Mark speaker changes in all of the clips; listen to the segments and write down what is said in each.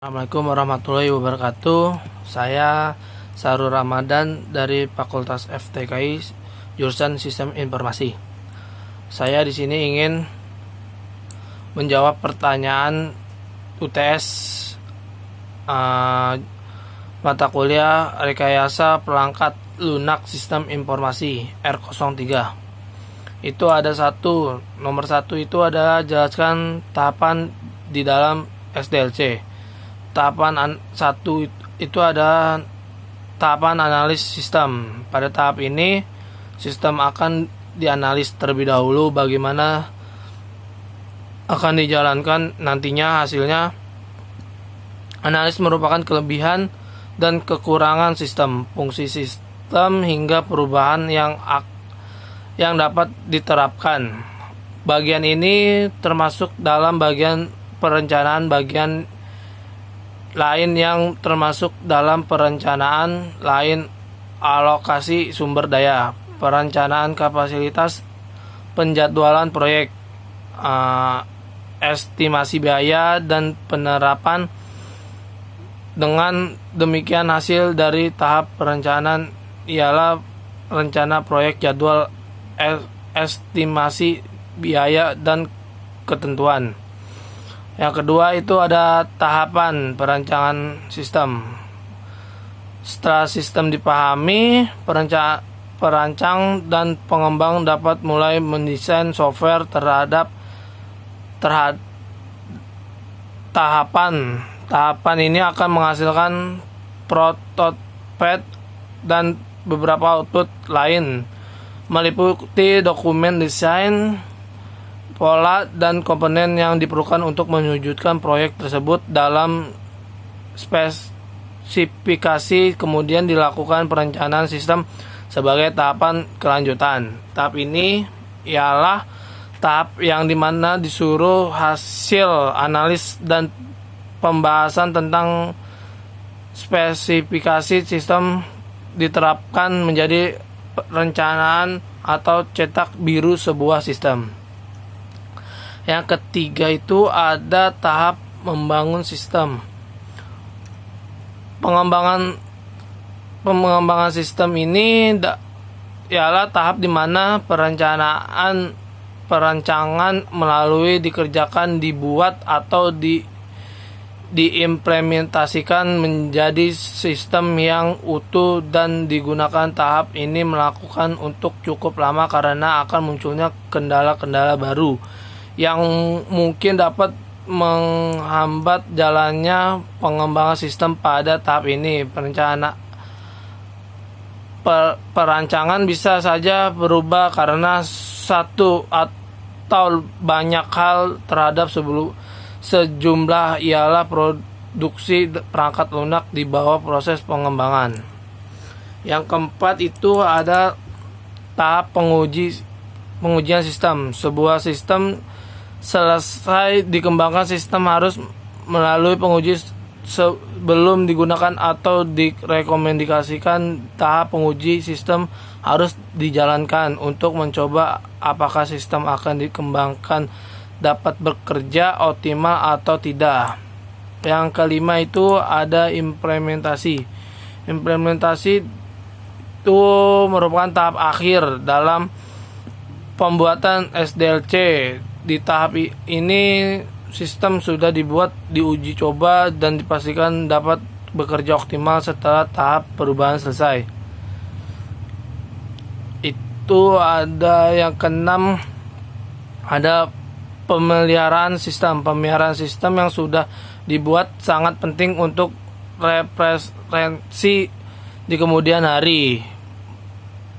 Speaker 1: Assalamualaikum warahmatullahi wabarakatuh. Saya Sarul Ramadan dari Fakultas FTKI jurusan Sistem Informasi. Saya di sini ingin menjawab pertanyaan UTS mata kuliah Rekayasa Perangkat Lunak Sistem Informasi R03. Itu ada nomor satu itu adalah jelaskan tahapan di dalam SDLC. Tahapan 1 itu ada tahapan analis sistem. Pada tahap ini, sistem akan dianalis terlebih dahulu bagaimana akan dijalankan nantinya hasilnya. Analis merupakan kelebihan dan kekurangan sistem, fungsi sistem hingga perubahan yang dapat diterapkan. Bagian ini termasuk dalam bagian perencanaan. Bagian lain yang termasuk dalam perencanaan lain alokasi sumber daya, perencanaan kapasitas, penjadwalan proyek, estimasi biaya dan penerapan. Dengan demikian hasil dari tahap perencanaan ialah rencana proyek, jadwal, estimasi biaya dan ketentuan. Yang kedua itu ada tahapan perancangan sistem. Setelah sistem dipahami, perancang dan pengembang dapat mulai mendesain software terhadap tahapan. Tahapan ini akan menghasilkan prototipe dan beberapa output lain, meliputi dokumen desain, pola dan komponen yang diperlukan untuk mewujudkan proyek tersebut dalam spesifikasi. Kemudian dilakukan perencanaan sistem sebagai tahapan kelanjutan. Tahap ini ialah tahap yang dimana disuruh hasil analis dan pembahasan tentang spesifikasi sistem diterapkan menjadi perencanaan atau cetak biru sebuah sistem. Yang ketiga itu ada tahap membangun sistem. Pengembangan sistem ini ialah tahap di mana perancangan melalui dikerjakan, dibuat atau diimplementasikan menjadi sistem yang utuh dan digunakan. Tahap ini melakukan untuk cukup lama karena akan munculnya kendala-kendala baru yang mungkin dapat menghambat jalannya pengembangan sistem. Pada tahap ini perancangan bisa saja berubah karena satu atau banyak hal terhadap sejumlah ialah produksi perangkat lunak di bawah proses pengembangan. Yang keempat itu ada tahap pengujian sistem. Sebuah sistem selesai dikembangkan, sistem harus melalui penguji sebelum digunakan atau direkomendasikan. Tahap penguji sistem harus dijalankan untuk mencoba apakah sistem akan dikembangkan dapat bekerja optimal atau tidak. Yang kelima itu ada implementasi. Implementasi itu merupakan tahap akhir dalam pembuatan SDLC. Di tahap ini sistem sudah dibuat, diuji coba dan dipastikan dapat bekerja optimal setelah tahap perubahan selesai. Itu ada yang keenam, ada pemeliharaan sistem. Pemeliharaan sistem yang sudah dibuat sangat penting untuk referensi di kemudian hari.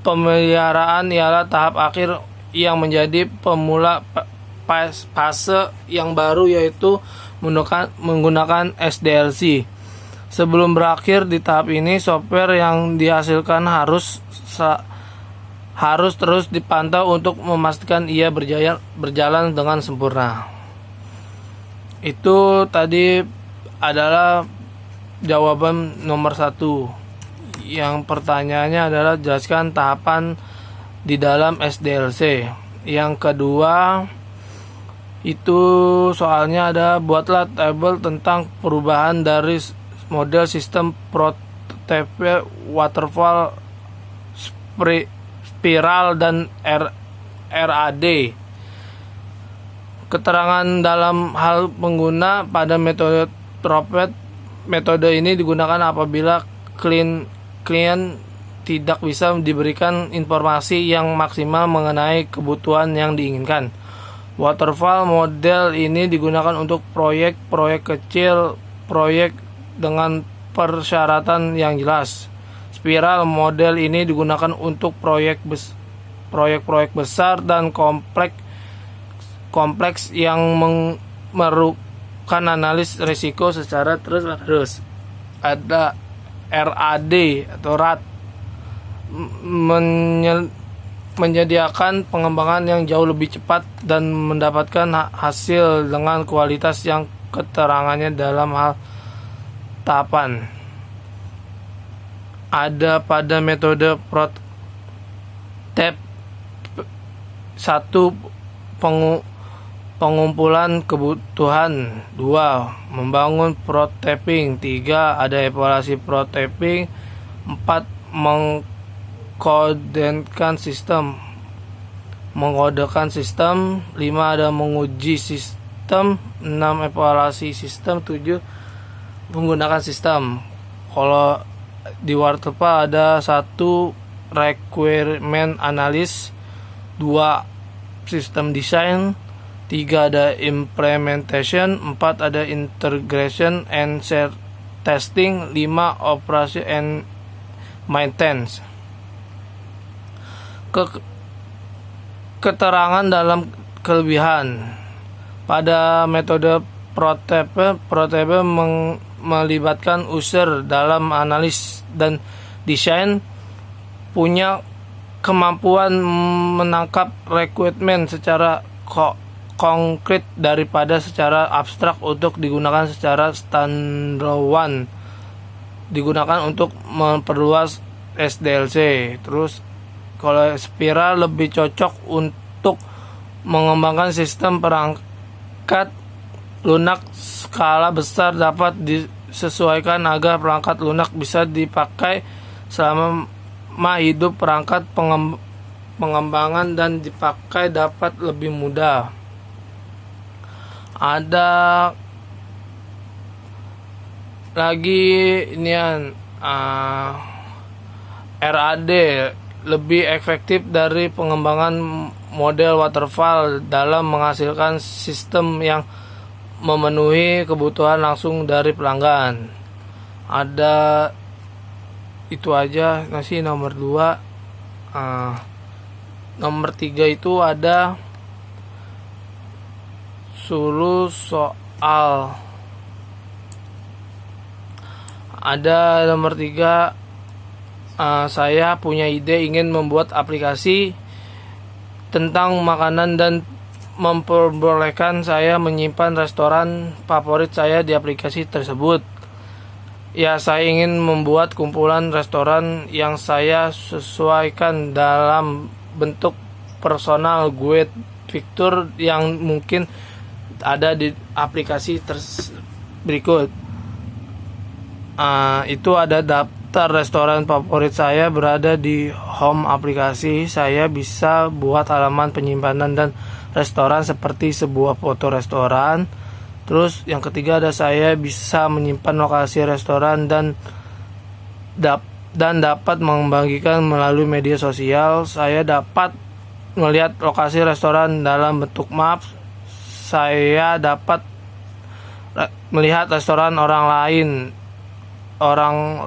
Speaker 1: Pemeliharaan ialah tahap akhir yang menjadi pemula fase yang baru, yaitu menggunakan SDLC. Sebelum berakhir di tahap ini, software yang dihasilkan harus terus dipantau untuk memastikan ia berjalan dengan sempurna. Itu tadi adalah jawaban nomor 1. Yang pertanyaannya adalah jelaskan tahapan di dalam SDLC. Yang kedua Itu soalnya ada buatlah tabel tentang perubahan dari model sistem prototipe waterfall, spiral, dan RAD. Keterangan dalam hal pengguna pada metode Tropet. Metode ini digunakan apabila klien tidak bisa diberikan informasi yang maksimal mengenai kebutuhan yang diinginkan. Waterfall model ini digunakan untuk proyek-proyek kecil, proyek dengan persyaratan yang jelas. Spiral model ini digunakan untuk proyek-proyek besar dan kompleks yang memerlukan analis risiko secara terus-menerus. Ada RAD atau RAD, menyediakan pengembangan yang jauh lebih cepat dan mendapatkan hasil dengan kualitas yang keterangannya dalam hal tahapan. Ada pada metode PROTEP 1 pengumpulan kebutuhan, 2 membangun prototyping, 3 ada evaluasi prototyping, 4 mengkodekan sistem, 5 ada menguji sistem, 6 evaluasi sistem, 7 menggunakan sistem. Kalau di waterfall ada 1 requirement analysis, 2 system design, 3 ada implementation, 4 ada integration and share testing, 5 operation and maintenance. Keterangan dalam kelebihan pada metode prototype melibatkan user dalam analis dan desain, punya kemampuan menangkap requirement secara konkret daripada secara abstrak untuk digunakan secara standalone, digunakan untuk memperluas SDLC. Terus kalau spiral lebih cocok untuk mengembangkan sistem perangkat lunak skala besar, dapat disesuaikan agar perangkat lunak bisa dipakai selama hidup perangkat, pengembangan dan dipakai dapat lebih mudah. Ada lagi inian RAD lebih efektif dari pengembangan model waterfall dalam menghasilkan sistem yang memenuhi kebutuhan langsung dari pelanggan. Ada itu aja nasi nomor 2. Nomor 3 itu ada suruh soal. Ada nomor 3, saya punya ide ingin membuat aplikasi tentang makanan dan memperbolehkan saya menyimpan restoran favorit saya di aplikasi tersebut. Ya, saya ingin membuat kumpulan restoran yang saya sesuaikan dalam bentuk personal gue fitur yang mungkin ada di aplikasi berikut. Itu ada daftar restoran favorit saya berada di home aplikasi. Saya bisa buat halaman penyimpanan dan restoran seperti sebuah foto restoran. Terus yang ketiga ada saya bisa menyimpan lokasi restoran dan dapat membagikan melalui media sosial. Saya dapat melihat lokasi restoran dalam bentuk map. Saya dapat melihat restoran orang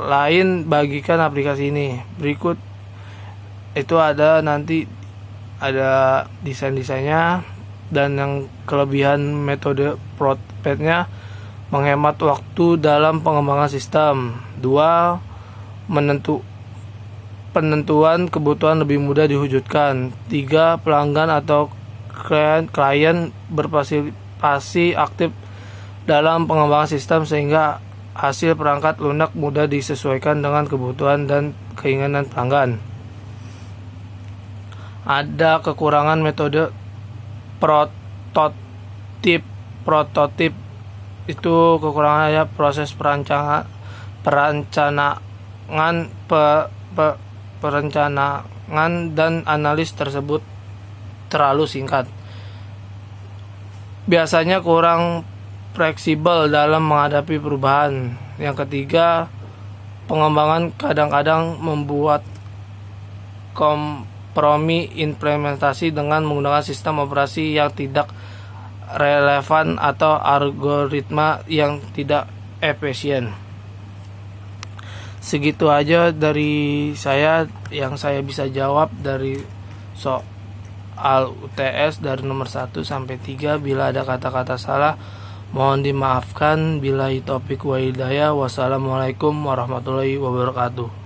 Speaker 1: lain bagikan aplikasi ini. Berikut itu ada nanti ada desainnya, dan yang kelebihan metode PROTEP-nya menghemat waktu dalam pengembangan sistem. 2 penentuan kebutuhan lebih mudah diwujudkan. 3 pelanggan atau klien berpartisipasi aktif dalam pengembangan sistem sehingga hasil perangkat lunak mudah disesuaikan dengan kebutuhan dan keinginan pelanggan. Ada kekurangan metode tip prototip itu kekurangannya proses perencanaan dan analis tersebut terlalu singkat. Biasanya kurang fleksibel dalam menghadapi perubahan. Yang ketiga, pengembangan kadang-kadang membuat kompromi implementasi dengan menggunakan sistem operasi yang tidak relevan atau algoritma yang tidak efisien. Segitu aja dari saya yang saya bisa jawab dari soal UTS dari nomor 1 sampai 3. Bila ada kata-kata salah mohon dimaafkan. Billahi taufik wa hidayah. Wassalamualaikum warahmatullahi wabarakatuh.